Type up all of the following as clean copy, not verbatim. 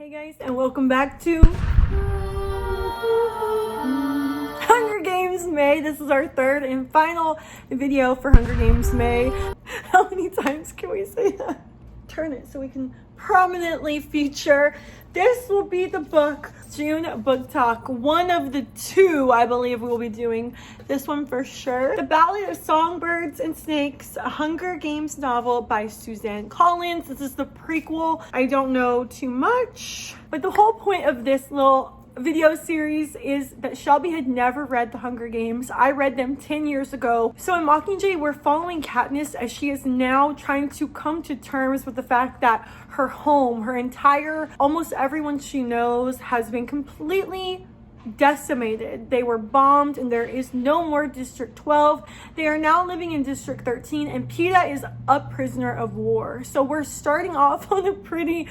Hey guys, and welcome back to Hunger Games May. This is our third and final video for Hunger Games May. How many times can we say that? Turn it so we can prominently feature. This will be the book June book talk. One of the two I believe we will be doing. This one for sure. The Ballad of Songbirds and Snakes, a Hunger Games novel by Suzanne. This is the prequel. I don't know too much, but the whole point of this little video series is that Shelby had never read the Hunger Games. I read them 10 years ago. So in Mockingjay, we're following Katniss as she is now trying to come to terms with the fact that her home, her entire, almost everyone she knows has been completely decimated. They were bombed and there is no more District 12. They are now living in District 13 and Peeta is a prisoner of war. So we're starting off on a pretty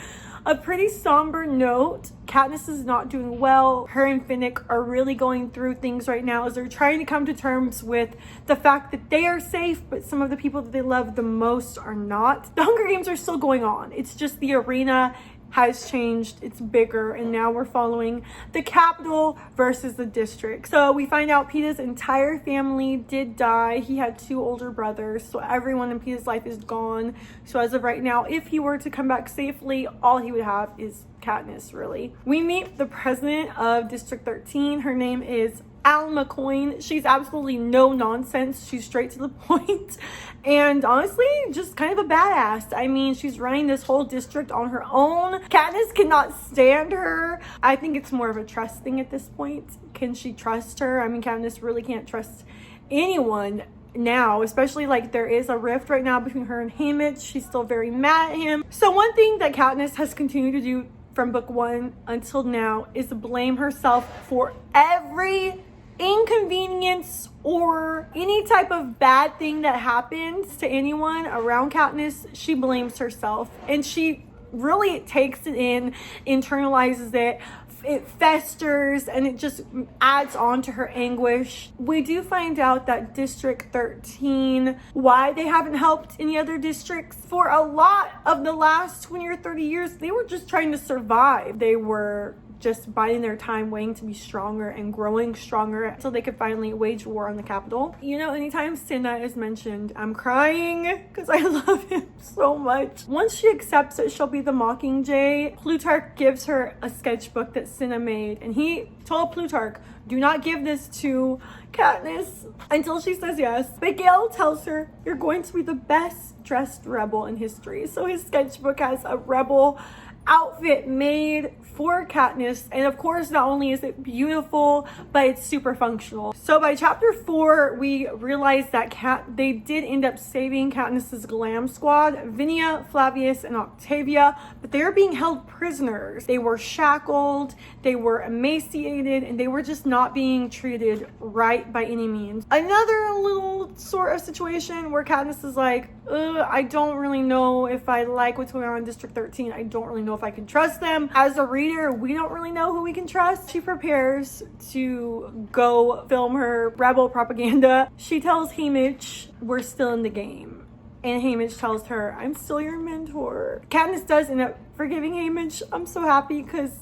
somber note. Katniss is not doing well. Her and Finnick are really going through things right now as they're trying to come to terms with the fact that they are safe, but some of the people that they love the most are not. The Hunger Games are still going on. It's just the arena has changed, it's bigger, and now we're following the capital versus the district. So we find out Peeta's entire family did die. He had 2 older brothers, so everyone in Peeta's life is gone. So as of right now, if he were to come back safely, all he would have is Katniss, really. We meet the president of District 13. Her name is Al McCoy. She's absolutely no nonsense. She's straight to the point. And honestly, just kind of a badass. I mean, she's running this whole district on her own. Katniss cannot stand her. I think it's more of a trust thing at this point. Can she trust her? I mean, Katniss really can't trust anyone now, especially like there is a rift right now between her and Haymitch. She's still very mad at him. So one thing that Katniss has continued to do from book 1 until now is blame herself for every inconvenience or any type of bad thing that happens to anyone around Katniss. She blames herself and she really takes it in, internalizes it. It festers and it just adds on to her anguish. We do find out that District 13, why they haven't helped any other districts for a lot of the last 20 or 30 years, they were just trying to survive. They were just biding their time, waiting to be stronger and growing stronger until they could finally wage war on the capital. You know, anytime Cinna is mentioned, I'm crying because I love him so much. Once she accepts that she'll be the Mockingjay, Plutarch gives her a sketchbook that Cinna made, and he told Plutarch, do not give this to Katniss until she says yes. But Gale tells her, you're going to be the best dressed rebel in history. So his sketchbook has a rebel outfit made for Katniss, and of course not only is it beautiful, but it's super functional. So by chapter 4 we realize that they did end up saving Katniss's glam squad, Vinia, Flavius, and Octavia, but they are being held prisoners. They were shackled, they were emaciated, and they were just not being treated right by any means. Another little sort of situation where Katniss is like, I don't really know if I like what's going on in District 13. I don't really know if I can trust them. As a reader, we don't really know who we can trust. She prepares to go film her rebel propaganda. She tells Haymitch, we're still in the game. And Haymitch tells her, I'm still your mentor. Katniss does end up forgiving Haymitch. I'm so happy because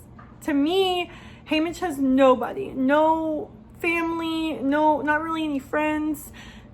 to me, Haymitch has nobody. No family, not really any friends.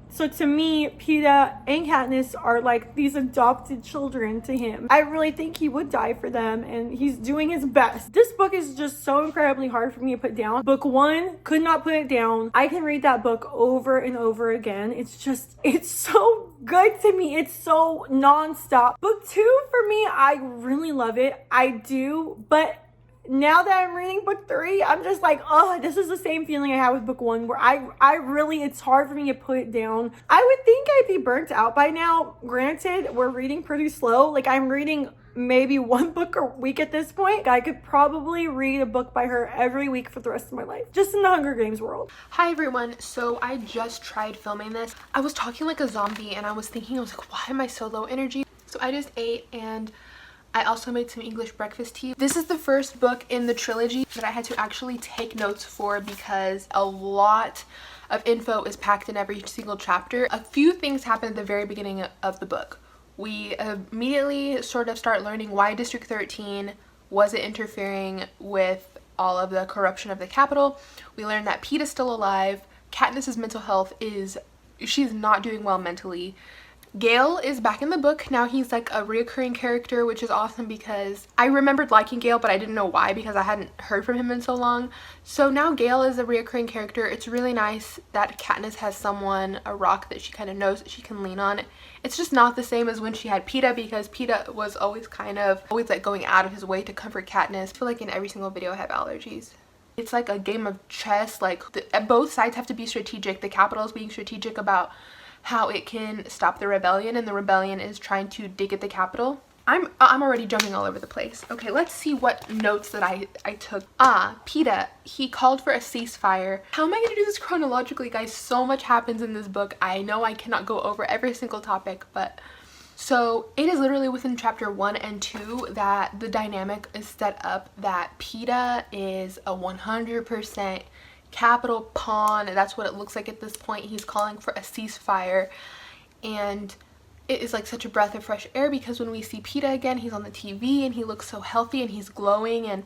So to me, Peeta and Katniss are like these adopted children to him. I really think he would die for them and he's doing his best. This book is just so incredibly hard for me to put down. Book 1, could not put it down. I can read that book over and over again. It's so good to me. It's so nonstop. Book 2 for me, I really love it. I do, but now that I'm reading book 3, I'm just like, oh, this is the same feeling I had with book 1 where I really, it's hard for me to put it down. I would think I'd be burnt out by now. Granted, we're reading pretty slow. Like I'm reading maybe 1 book a week at this point. I could probably read a book by her every week for the rest of my life, just in the Hunger Games world. Hi everyone, so I just tried filming this. I was talking like a zombie and I was thinking, I was like, why am I so low energy? So I just ate and I also made some English breakfast tea. This is the first book in the trilogy that I had to actually take notes for because a lot of info is packed in every single chapter. A few things happen at the very beginning of the book. We immediately sort of start learning why District 13 Was it interfering with all of the corruption of the Capitol? We learn that Pete is still alive. Katniss's mental health is, she's not doing well mentally. Gale is back in the book. Now he's like a reoccurring character, which is awesome because I remembered liking Gale, but I didn't know why because I hadn't heard from him in so long. So now Gale is a reoccurring character. It's really nice that Katniss has someone, a rock that she kind of knows that she can lean on. It's just not the same as when she had Peeta, because Peeta was always like going out of his way to comfort Katniss. I feel like in every single video I have allergies. It's like a game of chess. Like both sides have to be strategic. The Capitol is being strategic about how it can stop the rebellion, and the rebellion is trying to dig at the Capitol. I'm already jumping all over the place. Okay, let's see what notes that I took. Peeta, he called for a ceasefire. How am I gonna do this chronologically, guys? So much happens in this book. I know I cannot go over every single topic, but so it is literally within chapter 1 and 2 that the dynamic is set up that Peeta is a 100% Capitol pawn. That's what it looks like at this point. He's calling for a ceasefire, and it is like such a breath of fresh air because when we see Peeta again, he's on the TV and he looks so healthy and he's glowing, and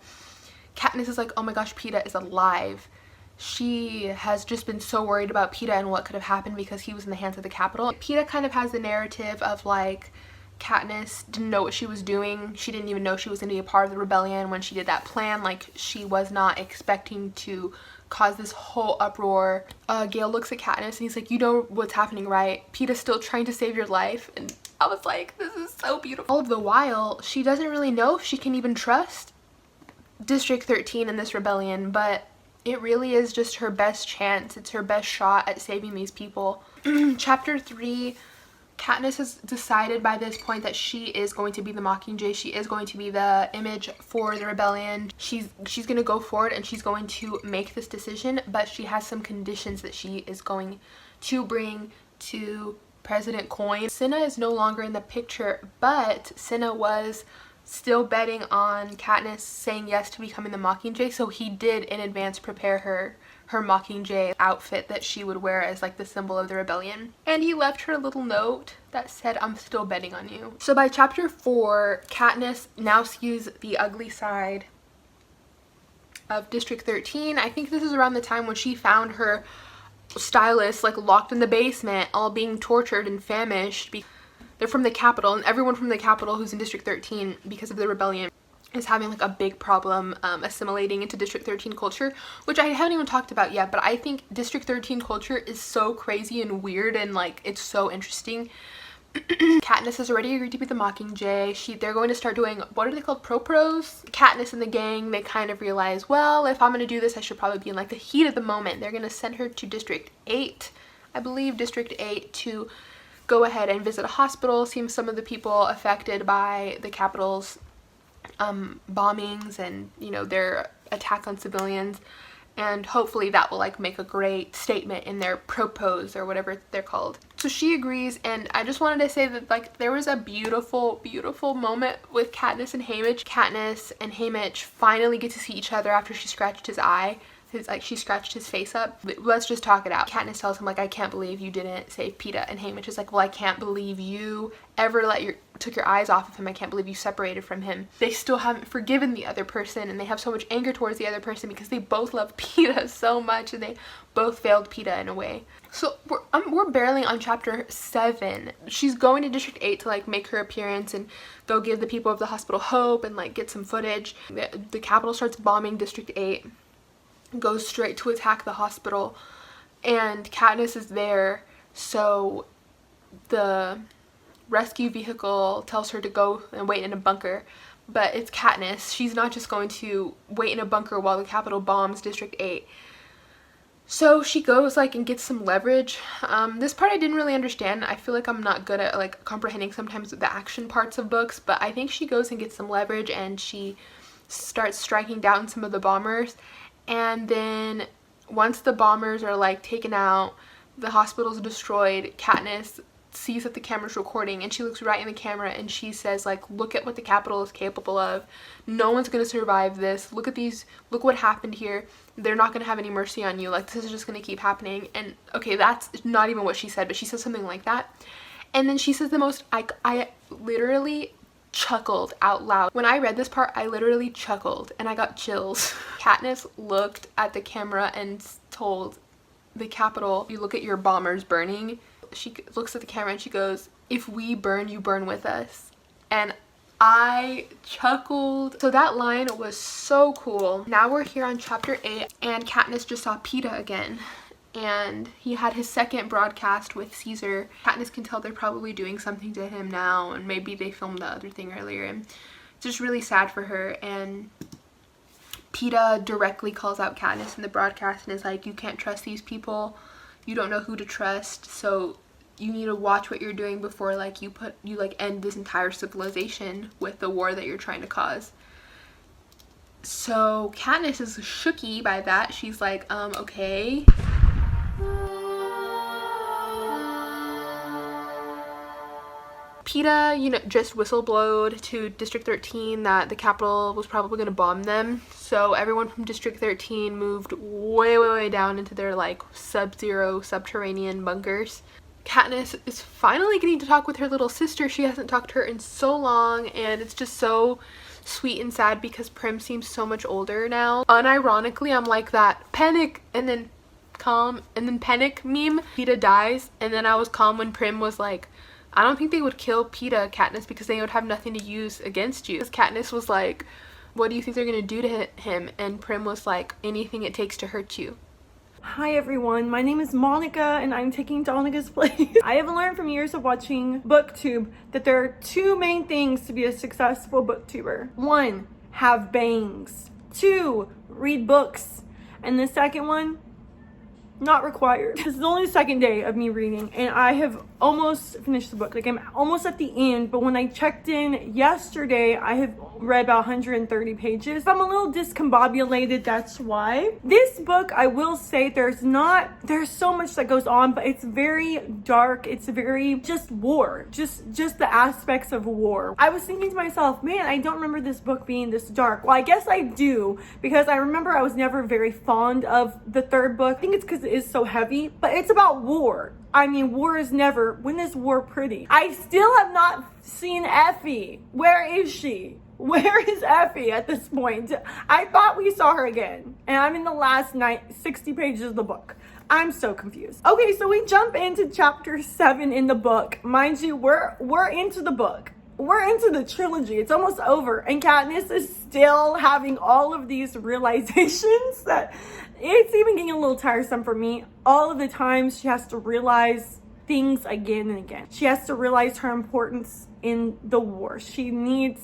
Katniss is like, oh my gosh, Peeta is alive. She has just been so worried about Peeta and what could have happened because he was in the hands of the Capitol. Peeta kind of has the narrative of like Katniss didn't know what she was doing. She didn't even know she was going to be a part of the rebellion when she did that plan. Like, she was not expecting to cause this whole uproar. Gale looks at Katniss and he's like, you know what's happening, right? Peeta's still trying to save your life. And I was like, this is so beautiful. All of the while, she doesn't really know if she can even trust District 13 in this rebellion, but it really is just her best chance. It's her best shot at saving these people. Chapter 3, Katniss has decided by this point that she is going to be the Mockingjay. She is going to be the image for the rebellion. She's going to go forward and she's going to make this decision, but she has some conditions that she is going to bring to President Coin. Cinna is no longer in the picture, but Cinna was still betting on Katniss saying yes to becoming the Mockingjay, so he did in advance prepare her Mockingjay outfit that she would wear as like the symbol of the rebellion. And he left her a little note that said, I'm still betting on you. So by chapter 4, Katniss now sees the ugly side of District 13. I think this is around the time when she found her stylist like locked in the basement, all being tortured and famished. They're from the Capitol, and everyone from the Capitol who's in District 13 because of the rebellion is having like a big problem assimilating into District 13 culture, which I haven't even talked about yet, but I think District 13 culture is so crazy and weird, and like it's so interesting. Katniss has already agreed to be the Mockingjay. They're going to start doing, what are they called, pro-pros? Katniss and the gang, they kind of realize, well, if I'm going to do this, I should probably be in like the heat of the moment. They're going to send her to District 8, I believe, District 8, to go ahead and visit a hospital, see some of the people affected by the Capitol's bombings and, you know, their attack on civilians, and hopefully that will like make a great statement in their propos or whatever they're called. So she agrees, and I just wanted to say that like there was a beautiful moment with Katniss and Haymitch. Katniss and Haymitch finally get to see each other after she scratched his eye. She scratched his face up. Let's just talk it out. Katniss tells him like, I can't believe you didn't save Peeta, and Haymitch is like, well, I can't believe you ever took your eyes off of him. I can't believe you separated from him. They still haven't forgiven the other person, and they have so much anger towards the other person because they both love Peeta so much, and they both failed Peeta in a way. So we're barely on chapter 7. She's going to District 8 to like make her appearance and go give the people of the hospital hope and like get some footage. The Capitol starts bombing District 8. Goes straight to attack the hospital, and Katniss is there, so the rescue vehicle tells her to go and wait in a bunker, but it's Katniss. She's not just going to wait in a bunker while the Capitol bombs District 8. So she goes like and gets some leverage. This part I didn't really understand. I feel like I'm not good at like comprehending sometimes the action parts of books, but I think she goes and gets some leverage and she starts striking down some of the bombers. And then once the bombers are like taken out, the hospital's destroyed, Katniss sees that the camera's recording and she looks right in the camera and she says like, look at what the Capitol is capable of. No one's gonna survive this. Look what happened here. They're not gonna have any mercy on you. Like, this is just gonna keep happening. And okay, that's not even what she said, but she says something like that. And then she says the most, I literally chuckled out loud. When I read this part, I literally chuckled and I got chills. Katniss looked at the camera and told the Capitol, you look at your bombers burning. She looks at the camera and she goes, if we burn, you burn with us. And I chuckled. So that line was so cool. Now we're here on chapter 8 and Katniss just saw Peeta again. And he had his second broadcast with Caesar. Katniss can tell they're probably doing something to him now, and maybe they filmed the other thing earlier, and it's just really sad for her. And Peeta directly calls out Katniss in the broadcast and is like, you can't trust these people, you don't know who to trust, so you need to watch what you're doing before like you end this entire civilization with the war that you're trying to cause. So Katniss is shooky by that. She's like, okay. Peeta, just whistleblowed to District 13 that the Capitol was probably going to bomb them. So everyone from District 13 moved way down into their like sub-zero subterranean bunkers. Katniss is finally getting to talk with her little sister. She hasn't talked to her in so long, and it's just so sweet and sad because Prim seems so much older now. Unironically, I'm like that panic and then calm and then panic meme. Peeta dies, and then I was calm when Prim was like, I don't think they would kill Peeta, Katniss, because they would have nothing to use against you. Because Katniss was like, what do you think they're gonna do to him? And Prim was like, anything it takes to hurt you. Hi everyone, my name is Monica and I'm taking Donica's place. I have learned from years of watching BookTube that there are two main things to be a successful booktuber. 1, have bangs. 2, read books. And the second one, not required. This is only the second day of me reading and I have almost finished the book. Like I'm almost at the end, but when I checked in yesterday, I have read about 130 pages. I'm a little discombobulated, that's why. This book, I will say there's so much that goes on, but it's very dark. It's very just war, just the aspects of war. I was thinking to myself, man, I don't remember this book being this dark. Well, I guess I do, because I remember I was never very fond of the third book. I think it's because it is so heavy, but it's about war. I mean, war is never, when is war pretty? I still have not seen Effie. Where is she? Where is Effie at this point? I thought we saw her again, and I'm in the last 60 pages of the book. I'm so confused. Okay, so we jump into chapter 7 in the book. Mind you, we're into the book. We're into the trilogy. It's almost over, and Katniss is still having all of these realizations that it's even getting a little tiresome for me. All of the times she has to realize things again and again. She has to realize her importance in the war. She needs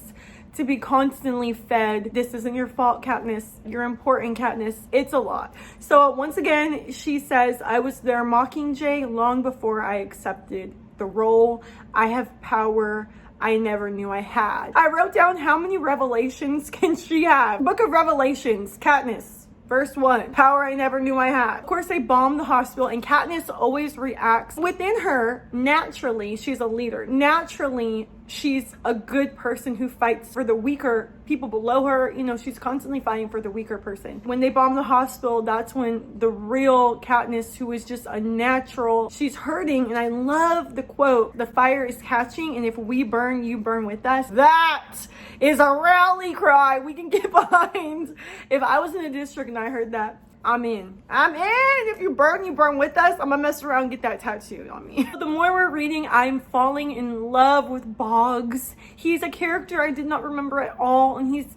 to be constantly fed. This isn't your fault, Katniss. You're important, Katniss. It's a lot. So once again, she says, I was their Mockingjay long before I accepted the role. I have power I never knew I had. I wrote down how many revelations can she have. Book of Revelations, Katniss. Verse 1, power I never knew I had. Of course, they bomb the hospital and Katniss always reacts. Within her, naturally, she's a leader. Naturally, she's a good person who fights for the weaker people below her. She's constantly fighting for the weaker person. When they bomb the hospital, that's when the real Katniss, who is just a natural, she's hurting. And I love the quote, the fire is catching and if we burn, you burn with us. That is a rally cry we can get behind. If I was in a district and I heard that, I'm in. If you burn with us. I'm gonna mess around and get that tattooed on me. The more we're reading, I'm falling in love with Boggs. He's a character I did not remember at all, and he's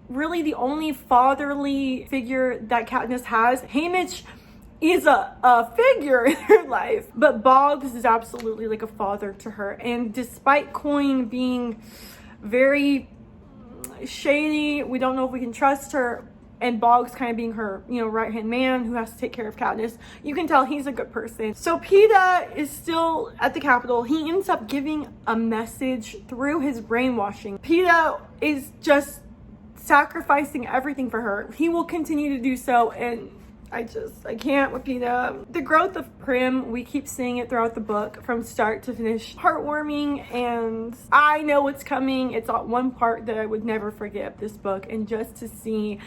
really the only fatherly figure that Katniss has. Haymitch is a figure in her life, but Boggs is absolutely like a father to her. And despite Coin being very shady, we don't know if we can trust her, and Boggs kind of being her, right-hand man who has to take care of Katniss, you can tell he's a good person. So Peeta is still at the Capitol. He ends up giving a message through his brainwashing. Peeta is just sacrificing everything for her. He will continue to do so, and I can't with Peeta. The growth of Prim, we keep seeing it throughout the book from start to finish. Heartwarming, and I know what's coming. It's one part that I would never forget this book, and just to see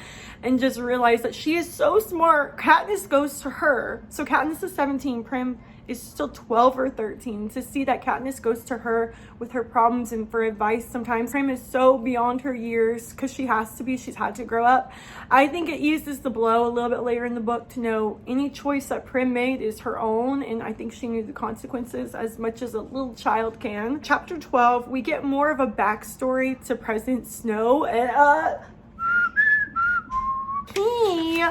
and just realize that she is so smart. Katniss goes to her. So Katniss is 17, Prim is still 12 or 13. To see that Katniss goes to her with her problems and for advice sometimes, Prim is so beyond her years because she has to be, she's had to grow up. I think it eases the blow a little bit later in the book to know any choice that Prim made is her own, and I think she knew the consequences as much as a little child can. Chapter 12, we get more of a backstory to President Snow, and he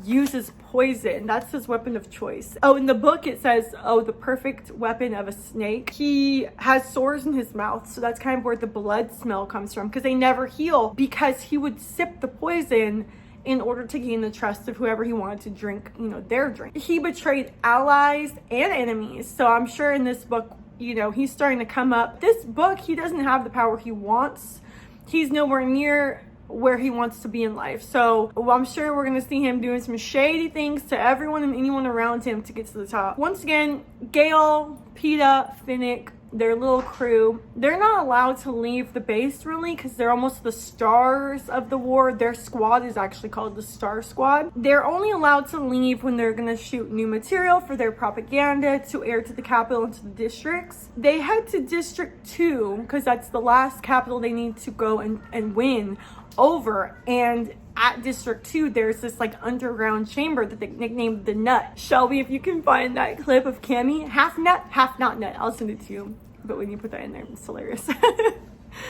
uses poison. That's his weapon of choice. Oh, in the book it says, oh, the perfect weapon of a snake. He has sores in his mouth, so that's kind of where the blood smell comes from, because they never heal, because he would sip the poison in order to gain the trust of whoever he wanted to drink, you know, their drink. He betrayed allies and enemies, so I'm sure in this book, you know, he's starting to come up. This book, he doesn't have the power he wants. He's nowhere near where he wants to be in life. So I'm sure we're gonna see him doing some shady things to everyone and anyone around him to get to the top. Once again, Gale, Peeta, Finnick, their little crew, they're not allowed to leave the base really because they're almost the stars of the war. Their squad is actually called the Star Squad. They're only allowed to leave when they're gonna shoot new material for their propaganda to air to the capital and to the districts. They head to District 2 because that's the last capital they need to go and win over, and at District 2 there's this like underground chamber that they nicknamed the Nut. Shelby, if you can find that clip of Cammy, half nut, half not nut, I'll send it to you, but when you put that in there, it's hilarious.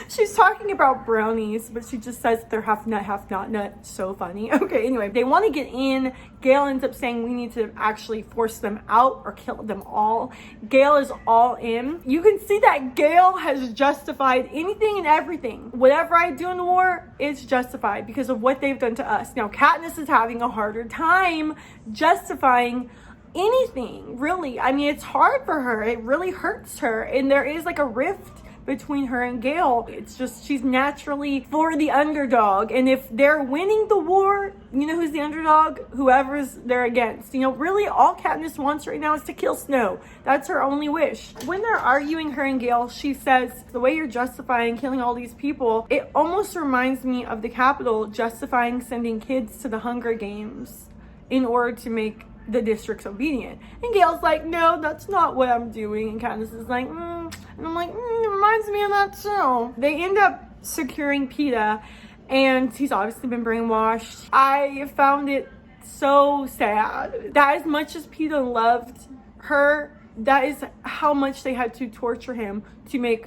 She's talking about brownies, but she just says they're half nut, half not nut. So funny. Okay, anyway, they want to get in. Gale ends up saying we need to actually force them out or kill them all. Gale is all in. You can see that Gale has justified anything and everything. Whatever I do in the war, it's justified because of what they've done to us. Now, Katniss is having a harder time justifying anything, really. I mean, it's hard for her. It really hurts her. And there is like a rift between her and Gale. It's just she's naturally for the underdog, and if they're winning the war, you know who's the underdog? Whoever's they're against. You know, really all Katniss wants right now is to kill Snow. That's her only wish. When they're arguing, her and Gale, she says, the way you're justifying killing all these people, it almost reminds me of the Capitol justifying sending kids to the Hunger Games in order to make the districts obedient. And Gale's like, no, that's not what I'm doing. And Katniss is like, and I'm like, it reminds me of that too. They end up securing Peeta, and he's obviously been brainwashed. I found it so sad that as much as Peeta loved her, that is how much they had to torture him to make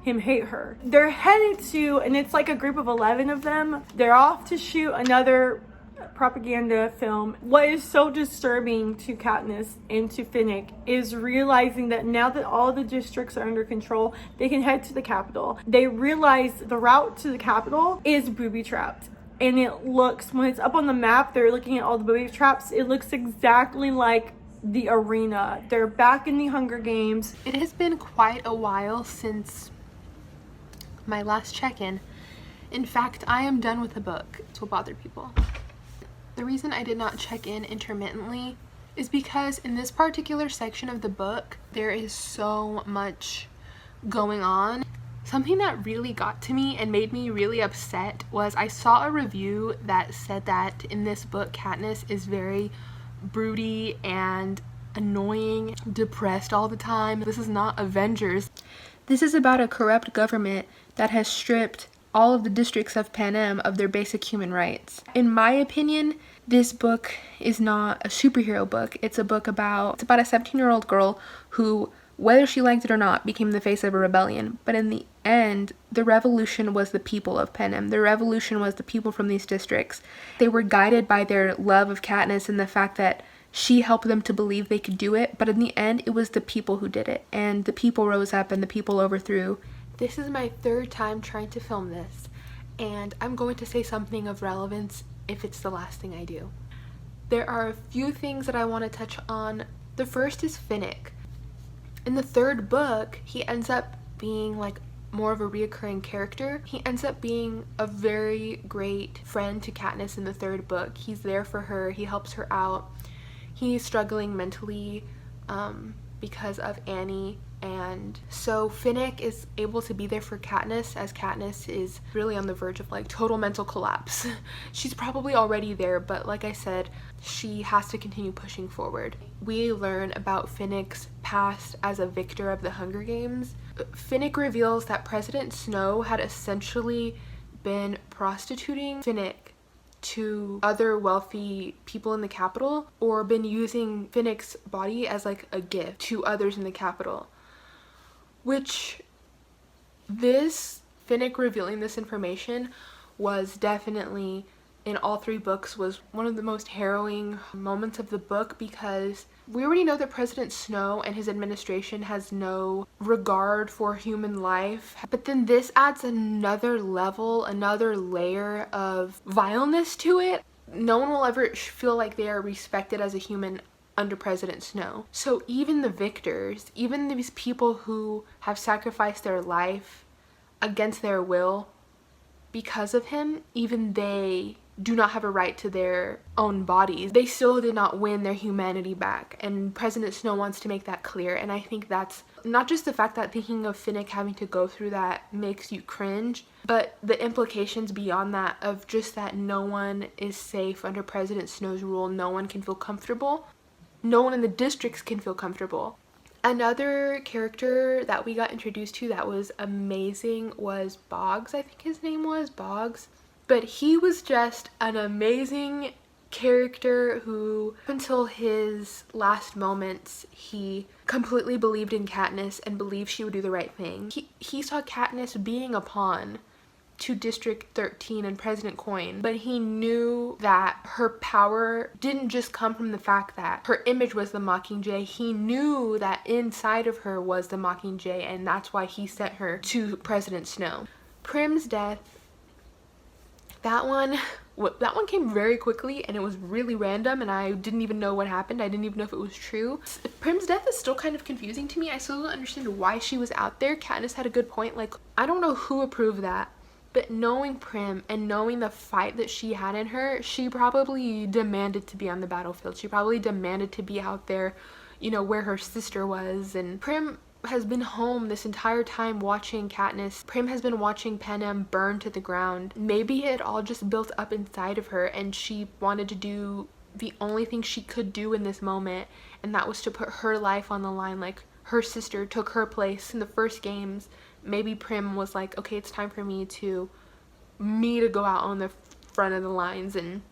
him hate her. They're headed to, and it's like a group of 11 of them, they're off to shoot another propaganda film. What is so disturbing to Katniss and to Finnick is realizing that now that all the districts are under control, they can head to the capital. They realize the route to the capital is booby-trapped. And it looks, when it's up on the map, they're looking at all the booby traps, it looks exactly like the arena. They're back in the Hunger Games. It has been quite a while since my last check-in. In fact, I am done with the book. This will bother people. The reason I did not check in intermittently is because in this particular section of the book, there is so much going on. Something that really got to me and made me really upset was I saw a review that said that in this book, Katniss is very broody and annoying, depressed all the time. This is not Avengers. This is about a corrupt government that has stripped all of the districts of Panem of their basic human rights. In my opinion, this book is not a superhero book. It's about a 17-year-old girl who, whether she liked it or not, became the face of a rebellion. But in the end, the revolution was the people of Panem. The revolution was the people from these districts. They were guided by their love of Katniss and the fact that she helped them to believe they could do it. But in the end, it was the people who did it. And the people rose up and the people overthrew. This is my third time trying to film this, and I'm going to say something of relevance if it's the last thing I do. There are a few things that I want to touch on. The first is Finnick. In the third book, he ends up being like more of a reoccurring character. He ends up being a very great friend to Katniss in the third book. He's there for her, he helps her out. He's struggling mentally because of Annie And so Finnick is able to be there for Katniss, as Katniss is really on the verge of like total mental collapse. She's probably already there, but like I said, she has to continue pushing forward. We learn about Finnick's past as a victor of the Hunger Games. Finnick reveals that President Snow had essentially been prostituting Finnick to other wealthy people in the capital, or been using Finnick's body as like a gift to others in the capital. Which, this Finnick revealing this information was definitely, in all three books, was one of the most harrowing moments of the book, because we already know that President Snow and his administration has no regard for human life, but then this adds another level, another layer of vileness to it. No one will ever feel like they are respected as a human under President Snow. So even the victors, even these people who have sacrificed their life against their will because of him, even they do not have a right to their own bodies. They still did not win their humanity back, and President Snow wants to make that clear. And I think that's not just the fact that thinking of Finnick having to go through that makes you cringe, but the implications beyond that of just that no one is safe under President Snow's rule. No one can feel comfortable. No one in the districts can feel comfortable. Another character that we got introduced to that was amazing was Boggs. I think his name was Boggs. But he was just an amazing character who, until his last moments, he completely believed in Katniss and believed she would do the right thing. He saw Katniss being a pawn to District 13 and President Coin, but he knew that her power didn't just come from the fact that her image was the Mockingjay. He knew that inside of her was the Mockingjay, and that's why he sent her to President Snow. Prim's death, that one came very quickly, and it was really random, and I didn't even know what happened. I didn't even know if it was true. Prim's death is still kind of confusing to me. I still don't understand why she was out there. Katniss had a good point. Like, I don't know who approved that, but knowing Prim and knowing the fight that she had in her, she probably demanded to be on the battlefield. She probably demanded to be out there, you know, where her sister was. And Prim has been home this entire time watching Katniss. Prim has been watching Panem burn to the ground. Maybe it all just built up inside of her, and she wanted to do the only thing she could do in this moment, and that was to put her life on the line. Like, her sister took her place in the first games. Maybe Prim was like, okay, it's time for me to go out on the front of the lines and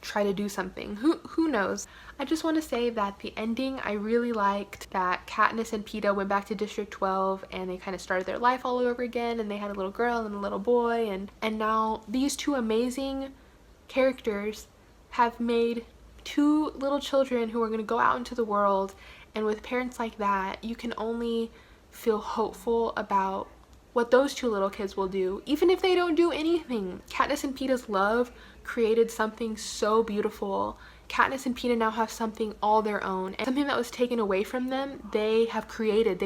try to do something. Who knows? I just want to say that the ending, I really liked that Katniss and Peeta went back to District 12 and they kind of started their life all over again, and they had a little girl and a little boy, and now these two amazing characters have made two little children who are going to go out into the world. And with parents like that, you can only feel hopeful about what those two little kids will do, even if they don't do anything. Katniss and Peeta's love created something so beautiful. Katniss and Peeta now have something all their own, and something that was taken away from them, they have created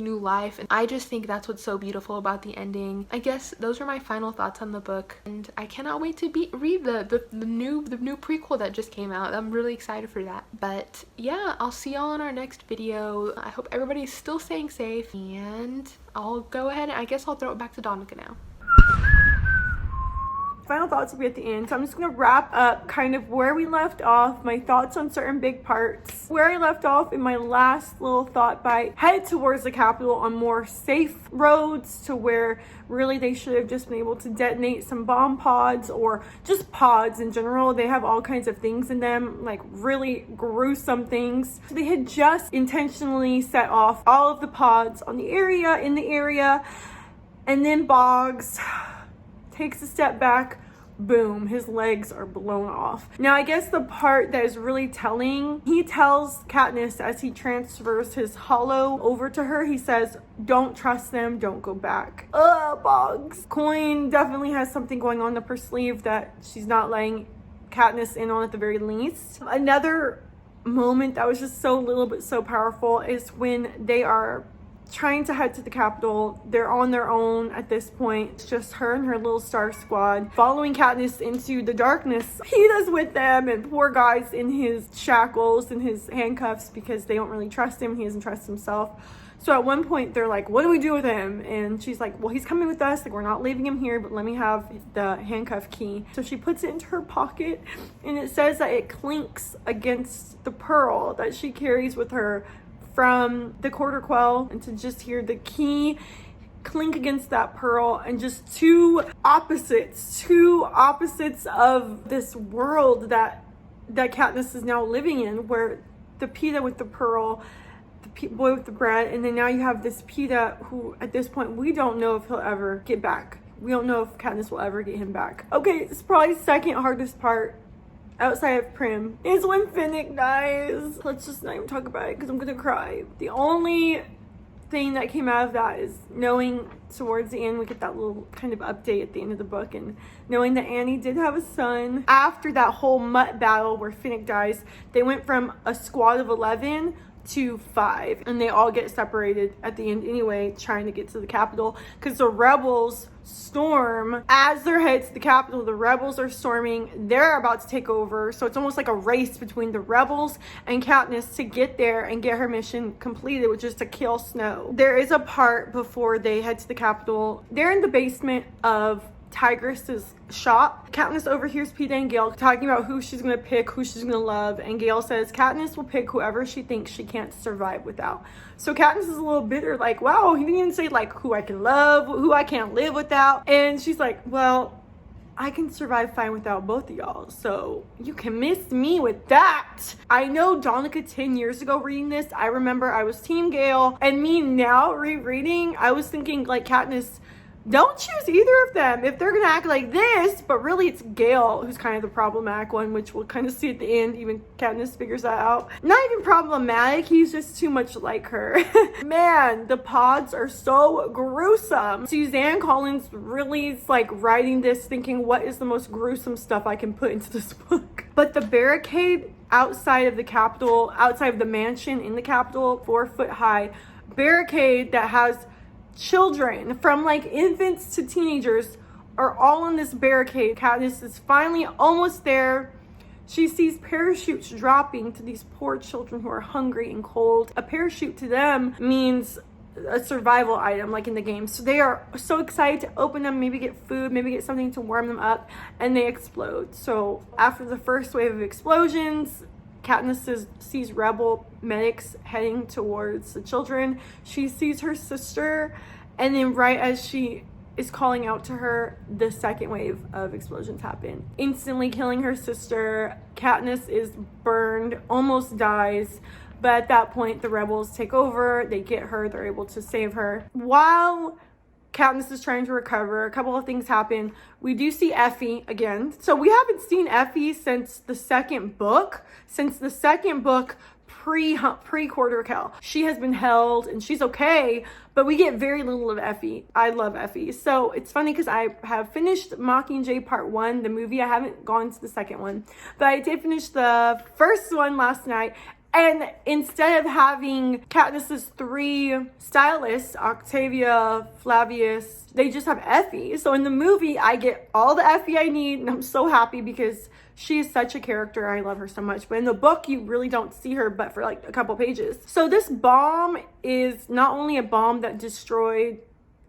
new life. And I just think that's what's so beautiful about the ending. I guess those are my final thoughts on the book, and I cannot wait to read the new prequel that just came out. I'm really excited for that. But yeah, I'll see y'all in our next video. I hope everybody's still staying safe, and I'll go ahead and I guess I'll throw it back to Donica now. Final thoughts will be at the end, so I'm just going to wrap up kind of where we left off, my thoughts on certain big parts. Where I left off in my last little thought bite, head towards the Capitol on more safe roads, to where really they should have just been able to detonate some bomb pods, or just pods in general. They have all kinds of things in them, like really gruesome things. So they had just intentionally set off all of the pods in the area, and then Boggs takes a step back, boom, his legs are blown off. Now, I guess the part that is really telling, he tells Katniss as he transfers his hollow over to her, he says, don't trust them, don't go back. Boggs. Coin definitely has something going on up her sleeve that she's not letting Katniss in on at the very least. Another moment that was just so little but so powerful is when they are trying to head to the Capitol. They're on their own at this point. It's just her and her little star squad following Katniss into the darkness. Peeta's with them, and poor guy's in his shackles and his handcuffs because they don't really trust him. He doesn't trust himself. So at one point they're like, what do we do with him? And she's like, well, he's coming with us. Like, we're not leaving him here, but let me have the handcuff key. So she puts it into her pocket, and it says that it clinks against the pearl that she carries with her from the quarter quell, and to just hear the key clink against that pearl, and just two opposites of this world that Katniss is now living in, where the Peeta with the pearl, the boy with the bread, and then now you have this Peeta who at this point we don't know if he'll ever get back. We don't know if Katniss will ever get him back. Okay, it's probably the second hardest part outside of Prim is when Finnick dies. Let's just not even talk about it because I'm gonna cry. The only thing that came out of that is knowing towards the end we get that little kind of update at the end of the book, and knowing that Annie did have a son. After that whole mutt battle where Finnick dies, they went from a squad of 11 to 5, and they all get separated at the end anyway, trying to get to the Capitol, because the rebels storm. As they're headed to the Capitol, the rebels are storming. They're about to take over, so it's almost like a race between the rebels and Katniss to get there and get her mission completed, which is to kill Snow. There is a part before they head to the Capitol. They're in the basement of Tigress's shop. Katniss overhears Peeta and Gale talking about who she's gonna pick, who she's gonna love, and Gale says Katniss will pick whoever she thinks she can't survive without. So Katniss is a little bitter, like, wow, he didn't even say like who I can love, who I can't live without. And she's like, well, I can survive fine without both of y'all, so you can miss me with that. I know Donica 10 years ago reading this, I remember I was Team Gale, and me now rereading, I was thinking like, Katniss, don't choose either of them if they're gonna act like this. But really it's Gale who's kind of the problematic one, which we'll kind of see at the end. Even Katniss figures that out. Not even problematic, he's just too much like her. Man, the pods are so gruesome. Suzanne Collins really is like writing this thinking, what is the most gruesome stuff I can put into this book? But the barricade outside of the Capitol, outside of the mansion in the Capitol, 4-foot high barricade that has children from like infants to teenagers are all on this barricade. Katniss is finally almost there. She sees parachutes dropping to these poor children who are hungry and cold. A parachute to them means a survival item like in the game. So they are so excited to open them, maybe get food, maybe get something to warm them up, and they explode. So after the first wave of explosions, Katniss sees rebel medics heading towards the children. She sees her sister, and then right as she is calling out to her, the second wave of explosions happen, instantly killing her sister. Katniss is burned, almost dies, but at that point the rebels take over, they get her, they're able to save her. While Katniss is trying to recover, a couple of things happen. We do see Effie again. So we haven't seen Effie since the second book. Pre-quarter Kell. She has been held and she's okay, but we get very little of Effie. I love Effie. So it's funny because I have finished Mockingjay Part 1, the movie. I haven't gone to the second one, but I did finish the first one last night. And instead of having Katniss's 3 stylists, Octavia, Flavius, they just have Effie. So in the movie, I get all the Effie I need, and I'm so happy because she is such a character. I love her so much. But in the book, you really don't see her but for like a couple pages. So this bomb is not only a bomb that destroyed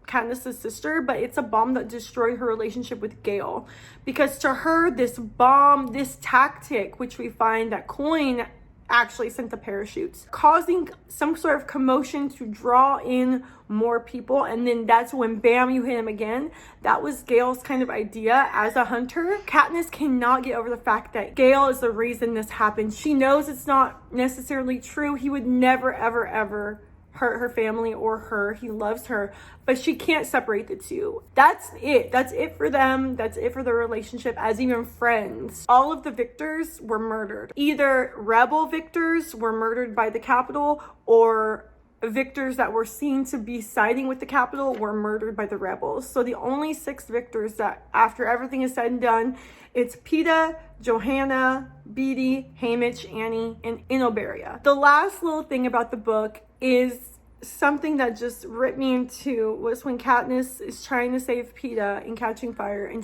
Katniss's sister, but it's a bomb that destroyed her relationship with Gale. Because to her, this bomb, this tactic, which we find that Coin actually sent the parachutes, causing some sort of commotion to draw in more people, and then that's when bam, you hit him again. That was Gale's kind of idea as a hunter. Katniss cannot get over the fact that Gale is the reason this happened. She knows it's not necessarily true. He would never ever ever hurt her family or her. He loves her, but she can't separate the two. That's it for them. That's it for their relationship as even friends. All of the victors were murdered. Either rebel victors were murdered by the Capitol, or victors that were seen to be siding with the Capitol were murdered by the rebels. So the only 6 victors that, after everything is said and done, it's Peeta, Johanna, Beetee, Haymitch, Annie, and Enoberia. The last little thing about the book is something that just ripped me in two, was when Katniss is trying to save Peeta in Catching Fire, and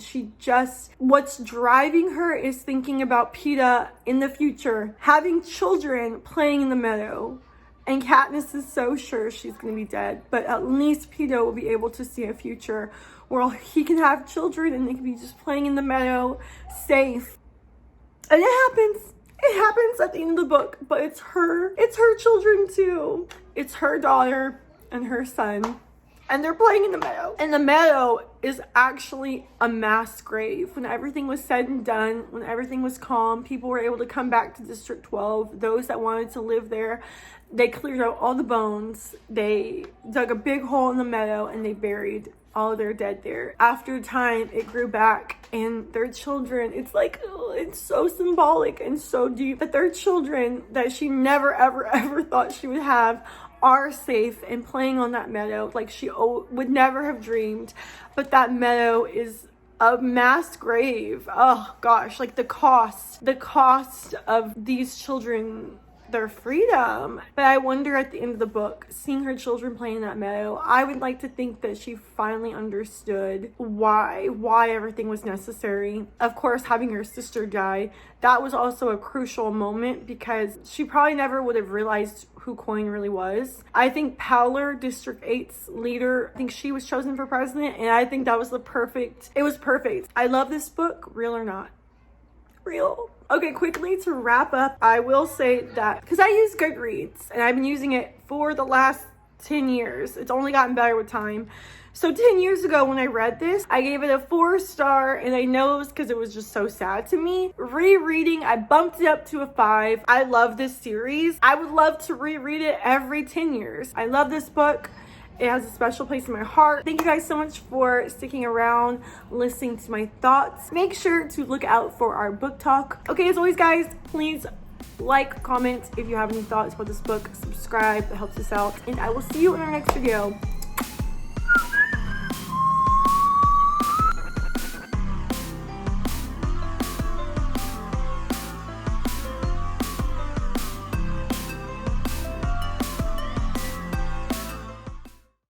what's driving her is thinking about Peeta in the future having children playing in the meadow. And Katniss is so sure she's going to be dead, but at least Peter will be able to see a future where he can have children and they can be just playing in the meadow, safe. And it happens at the end of the book, but it's her children too. It's her daughter and her son, and they're playing in the meadow. And the meadow is actually a mass grave. When everything was said and done, when everything was calm, people were able to come back to District 12. Those that wanted to live there, they cleared out all the bones. They dug a big hole in the meadow and they buried all of their dead there. After time, it grew back, and their children, it's like, oh, it's so symbolic and so deep that their children that she never, ever, ever thought she would have are safe and playing on that meadow like she would never have dreamed. But that meadow is a mass grave. Oh gosh, like the cost of these children, their freedom. But I wonder at the end of the book, seeing her children playing in that meadow, I would like to think that she finally understood why everything was necessary. Of course, having her sister die, that was also a crucial moment because she probably never would have realized who Coin really was. I think Powler, District 8's leader, I think she was chosen for president, and I think that was it was perfect. I love this book, real or not. Real. Okay, quickly to wrap up, I will say that because I use Goodreads and I've been using it for the last 10 years. It's only gotten better with time. So 10 years ago when I read this, I gave it a 4-star, and I know it was because it was just so sad to me. Rereading, I bumped it up to a 5. I love this series. I would love to reread it every 10 years. I love this book. It has a special place in my heart. Thank you guys so much for sticking around, listening to my thoughts. Make sure to look out for our book talk. Okay, as always, guys, please like, comment if you have any thoughts about this book. Subscribe, that helps us out. And I will see you in our next video.